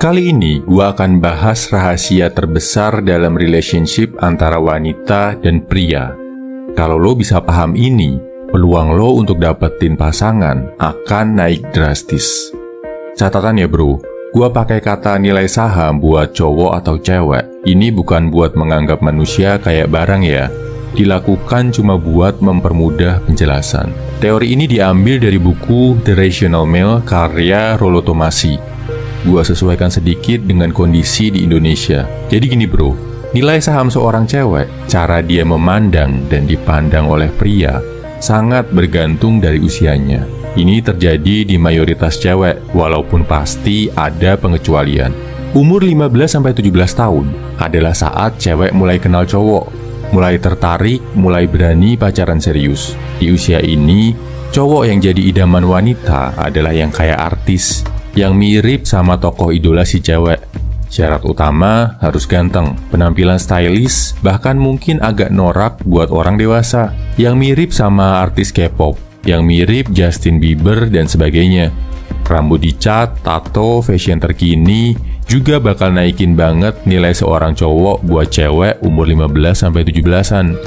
Kali ini gua akan bahas rahasia terbesar dalam relationship antara wanita dan pria. Kalau lo bisa paham ini, peluang lo untuk dapetin pasangan akan naik drastis. Catatan ya bro, gua pakai kata nilai saham buat cowok atau cewek. Ini bukan buat menganggap manusia kayak barang ya. Dilakukan cuma buat mempermudah penjelasan. Teori ini diambil dari buku The Rational Male karya Rollo Tomassi. Gua sesuaikan sedikit dengan kondisi di Indonesia. Jadi gini bro, nilai saham seorang cewek, cara dia memandang dan dipandang oleh pria, sangat bergantung dari usianya. Ini terjadi di mayoritas cewek, walaupun pasti ada pengecualian. Umur 15-17 tahun adalah saat cewek mulai kenal cowok, mulai tertarik, mulai berani pacaran serius. Di usia ini, cowok yang jadi idaman wanita adalah yang kayak artis, yang mirip sama tokoh idola si cewek. Syarat utama harus ganteng, penampilan stylish, bahkan mungkin agak norak buat orang dewasa, yang mirip sama artis K-pop, yang mirip Justin Bieber dan sebagainya. Rambut dicat, tato, fashion terkini juga bakal naikin banget nilai seorang cowok buat cewek umur 15-17an.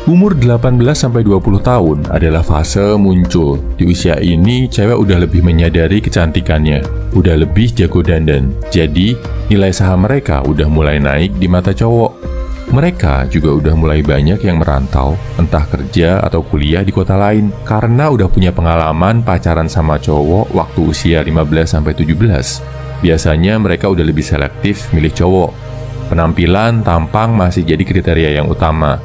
Umur 18-20 tahun adalah fase muncul. Di usia ini, cewek udah lebih menyadari kecantikannya, udah lebih jago dandan. Jadi, nilai saham mereka udah mulai naik di mata cowok. Mereka juga udah mulai banyak yang merantau, entah kerja atau kuliah di kota lain, karena udah punya pengalaman pacaran sama cowok waktu usia 15-17. Biasanya mereka udah lebih selektif milih cowok. Penampilan, tampang masih jadi kriteria yang utama.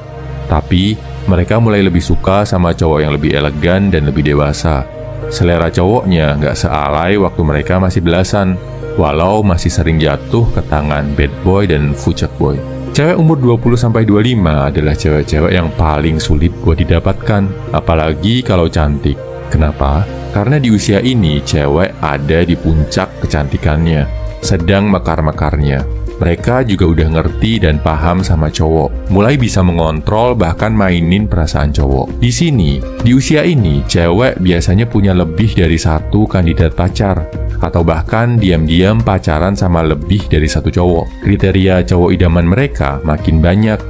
Tapi, mereka mulai lebih suka sama cowok yang lebih elegan dan lebih dewasa. Selera cowoknya nggak sealai waktu mereka masih belasan, walau masih sering jatuh ke tangan bad boy dan fucek boy. Cewek umur 20-25 adalah cewek-cewek yang paling sulit buat didapatkan, apalagi kalau cantik. Kenapa? Karena di usia ini, cewek ada di puncak kecantikannya, sedang mekar-mekarnya. Mereka juga udah ngerti dan paham sama cowok, mulai bisa mengontrol bahkan mainin perasaan cowok. Di sini, di usia ini, cewek biasanya punya lebih dari satu kandidat pacar, atau bahkan diam-diam pacaran sama lebih dari satu cowok. Kriteria cowok idaman mereka makin banyak.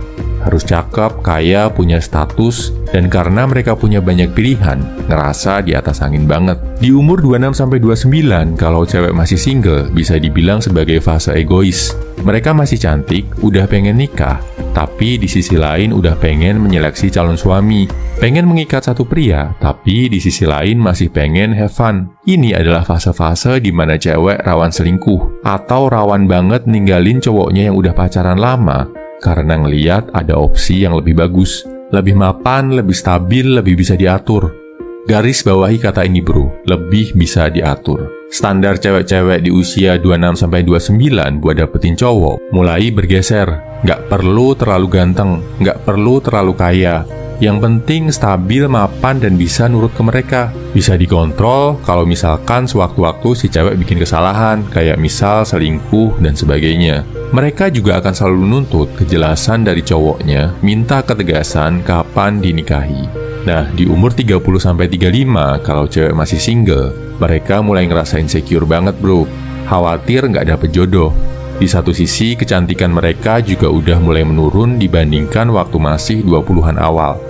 Harus cakep, kaya, punya status, dan karena mereka punya banyak pilihan, ngerasa di atas angin banget. Di umur 26-29, kalau cewek masih single, bisa dibilang sebagai fase egois. Mereka masih cantik, udah pengen nikah, tapi di sisi lain udah pengen menyeleksi calon suami. Pengen mengikat satu pria, tapi di sisi lain masih pengen have fun. Ini adalah fase-fase di mana cewek rawan selingkuh, atau rawan banget ninggalin cowoknya yang udah pacaran lama, karena ngeliat ada opsi yang lebih bagus, lebih mapan, lebih stabil, lebih bisa diatur. Garis bawahi kata ini bro, lebih bisa diatur. Standar cewek-cewek di usia 26-29 buat dapetin cowok mulai bergeser. Nggak perlu terlalu ganteng, nggak perlu terlalu kaya. Yang penting stabil, mapan, dan bisa nurut ke mereka. Bisa dikontrol kalau misalkan sewaktu-waktu si cewek bikin kesalahan, kayak misal selingkuh dan sebagainya. Mereka juga akan selalu nuntut kejelasan dari cowoknya, minta ketegasan kapan dinikahi. Nah, di umur 30-35, kalau cewek masih single, mereka mulai ngerasa insecure banget bro. Khawatir nggak dapet jodoh. Di satu sisi, kecantikan mereka juga udah mulai menurun dibandingkan waktu masih 20-an awal.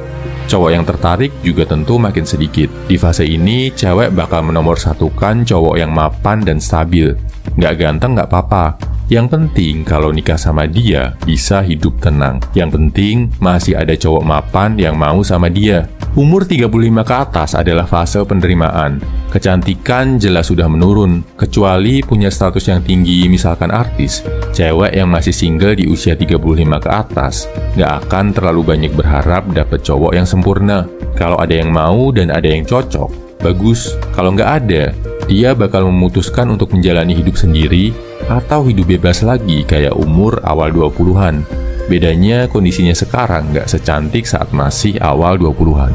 Cowok yang tertarik juga tentu makin sedikit. Di fase ini, cewek bakal menomorsatukan cowok yang mapan dan stabil. Nggak ganteng nggak apa-apa. Yang penting kalau nikah sama dia, bisa hidup tenang. Yang penting masih ada cowok mapan yang mau sama dia. Umur 35 ke atas adalah fase penerimaan. Kecantikan jelas sudah menurun, kecuali punya status yang tinggi misalkan artis. Cewek yang masih single di usia 35 ke atas nggak akan terlalu banyak berharap dapet cowok yang sempurna. Kalau ada yang mau dan ada yang cocok, bagus. Kalau nggak ada, dia bakal memutuskan untuk menjalani hidup sendiri atau hidup bebas lagi kayak umur awal 20-an. Bedanya kondisinya sekarang nggak secantik saat masih awal 20-an.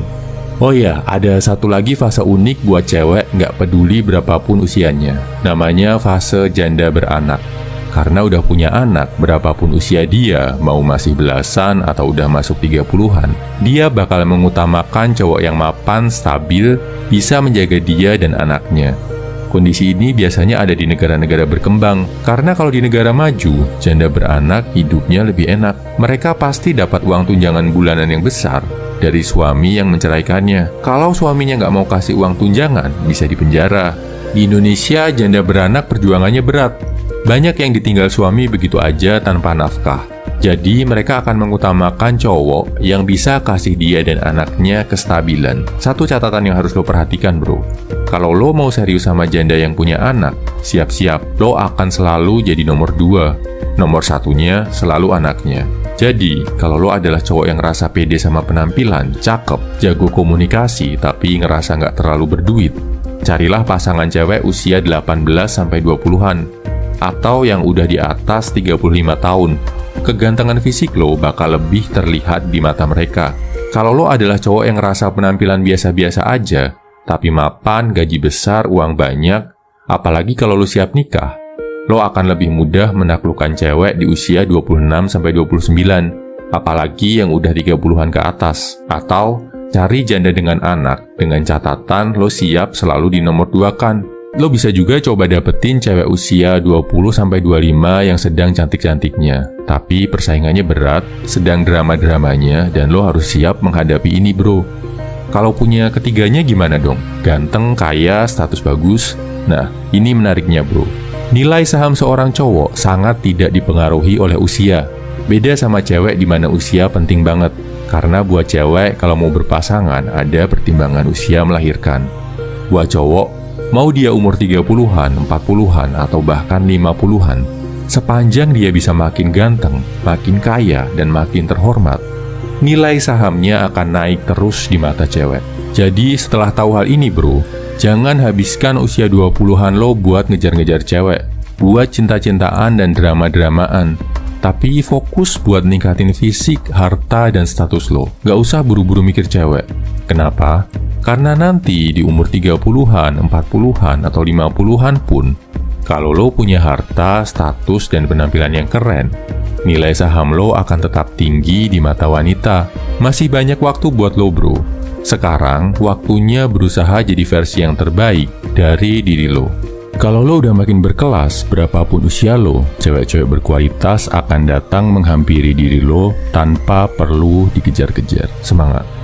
Oh ya, ada satu lagi fase unik buat cewek nggak peduli berapapun usianya. Namanya fase janda beranak. Karena udah punya anak, berapapun usia dia, mau masih belasan atau udah masuk 30-an, dia bakal mengutamakan cowok yang mapan, stabil, bisa menjaga dia dan anaknya. Kondisi ini biasanya ada di negara-negara berkembang, karena kalau di negara maju, janda beranak hidupnya lebih enak. Mereka pasti dapat uang tunjangan bulanan yang besar dari suami yang menceraikannya. Kalau suaminya nggak mau kasih uang tunjangan, bisa dipenjara. Di Indonesia, janda beranak perjuangannya berat. Banyak yang ditinggal suami begitu aja tanpa nafkah. Jadi mereka akan mengutamakan cowok yang bisa kasih dia dan anaknya kestabilan. Satu catatan yang harus lo perhatikan, bro. Kalau lo mau serius sama janda yang punya anak, siap-siap, lo akan selalu jadi nomor 2. Nomor satunya selalu anaknya. Jadi, kalau lo adalah cowok yang ngerasa pede sama penampilan, cakep, jago komunikasi, tapi ngerasa nggak terlalu berduit, carilah pasangan cewek usia 18-20-an, atau yang udah di atas 35 tahun. Kegantengan fisik lo bakal lebih terlihat di mata mereka. Kalau lo adalah cowok yang ngerasa penampilan biasa-biasa aja, tapi mapan, gaji besar, uang banyak, apalagi kalau lo siap nikah, lo akan lebih mudah menaklukkan cewek di usia 26-29, apalagi yang udah 30-an ke atas. Atau cari janda dengan anak, dengan catatan lo siap selalu di nomor 2-kan. Lo bisa juga coba dapetin cewek usia 20-25 yang sedang cantik-cantiknya. Tapi persaingannya berat, sedang drama-dramanya, dan lo harus siap menghadapi ini, bro. Kalau punya ketiganya gimana dong? Ganteng, kaya, status bagus? Nah, ini menariknya, bro. Nilai saham seorang cowok sangat tidak dipengaruhi oleh usia. Beda sama cewek di mana usia penting banget. Karena buat cewek, kalau mau berpasangan, ada pertimbangan usia melahirkan. Buat cowok, mau dia umur 30-an, 40-an, atau bahkan 50-an, sepanjang dia bisa makin ganteng, makin kaya, dan makin terhormat, nilai sahamnya akan naik terus di mata cewek. Jadi setelah tahu hal ini, bro, jangan habiskan usia 20-an lo buat ngejar-ngejar cewek, buat cinta-cintaan dan drama-dramaan. Tapi fokus buat ningkatin fisik, harta, dan status lo. Gak usah buru-buru mikir cewek. Kenapa? Karena nanti di umur 30-an, 40-an, atau 50-an pun, kalau lo punya harta, status, dan penampilan yang keren, nilai saham lo akan tetap tinggi di mata wanita. Masih banyak waktu buat lo, bro. Sekarang, waktunya berusaha jadi versi yang terbaik dari diri lo. Kalau lo udah makin berkelas, berapapun usia lo, cewek-cewek berkualitas akan datang menghampiri diri lo tanpa perlu dikejar-kejar. Semangat!